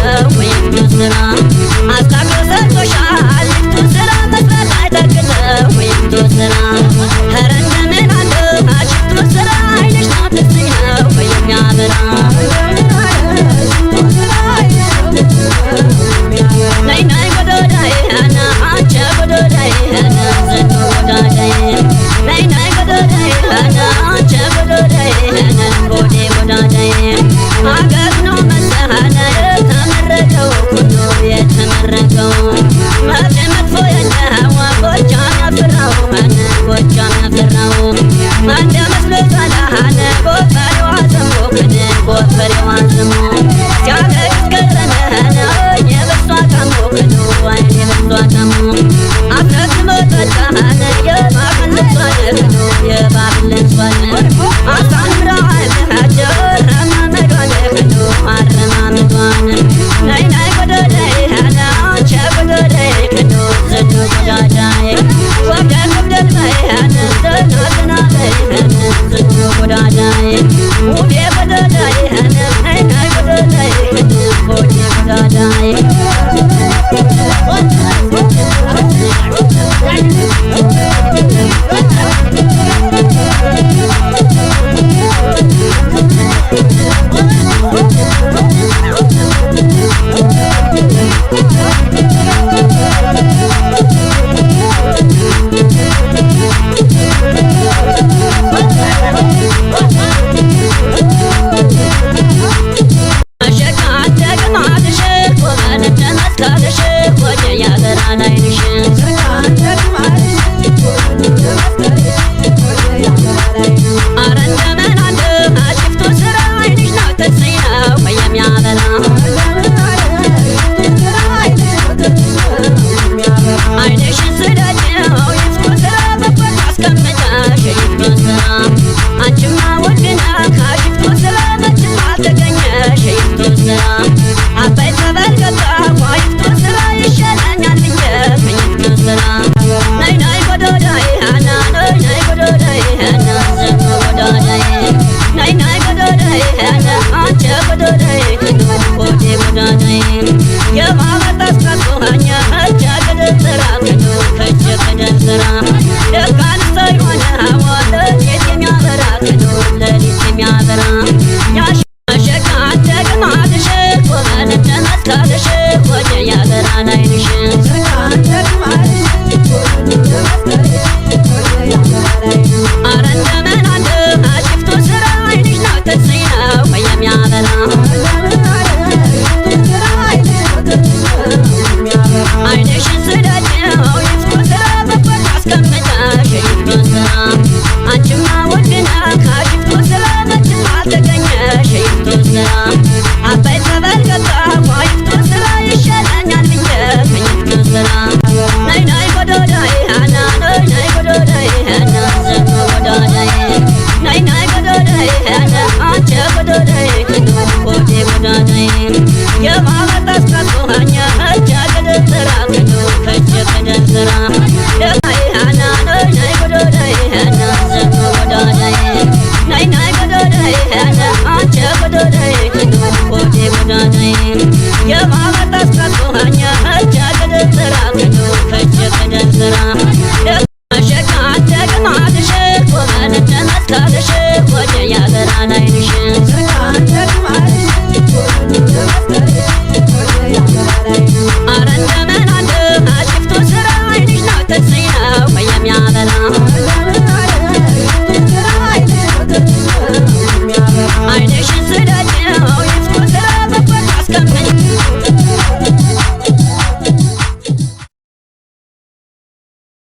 I መስካለሽ ወደ ያገራን አይንሽን አረ እንደምን አለ አሽፍቶ ስራ አይንሽ ነው ተስይ ነው የሚያበላ አይንሽን ስደጅው ይፍቶ ስራ በቦታ አስቀምጠሽ ይፍቶ ስራ አንቺማ ወድና ካሽፍቶ ስራ መችም አልተገኘሽ ይፍቶ ስራ አባይ ጸበል ገባሁ ይፍቶ ስራ ይሻለኛል ብዬ ከይፍቶ ስራ ናይ ናይ ጎዶዳይ ሃና ናይ ጎዶዳይ ሃና ዘቶ ጎዶዳይ ናይ ናይ ጎዶዳይ ሃና አንቺ ጎዶዳይ ከጎዴ ጎዶዳይ የማመጣስ ከቶኛ አቻ ገደተራ ከዶ ከቸ ከደተራ ደካን ሳይሆን ሀዋለ የሚያበራ ከዶ ለሊት የሚያበራ ያሸካ ደግማልሽ ቆመን ተመስካለሽ ወደ ያገራን አይንሽ አረ እንደምን አለ አሽፍቶ ስራ አይንሽ ነው ተስይ ነው የሚያበራ አይንሽን ስደጅው ይፍቶ ስራ በቦታ አስቀምጠሽ ይፍቶ ስራ አንቺማ ወድና ካሽፍቶ ስራ መችም አልተገኘሽ ይፍቶ ስራ አባይ ጸበል ገባሁ ይፍቶ ስራ ይሻለኛል ብዬ ከይፍቶ ስራ ናይ ናይ ጎዶዳይ ሃና ናይ ጎዶዳይ ሃና ዘቶ ጎዶዳይ ናይ ናይ ጎዶዳይ ሃና አንቺ ጎዶዳይ ከጎዴ ጎዶዳይ የማመጣስ ከቶኛ አቻ ገደተራ ከዶ ከቸ ከደተራ ደካይ ሃና ናይ ጎዶዳይ ሃና ዘቶ ጎዶዳይ ናይ ናይ ጎዶዳይ ሃና አንቺ ጎዶዳይ ከጎዴ ጎዶዳይ የማመጣስ ከቶኛ አቻ ገደተራ ከዶ ከቸ ከደተራ ደካሸካ ደግማልሽ ቆመን ተመስካለሽ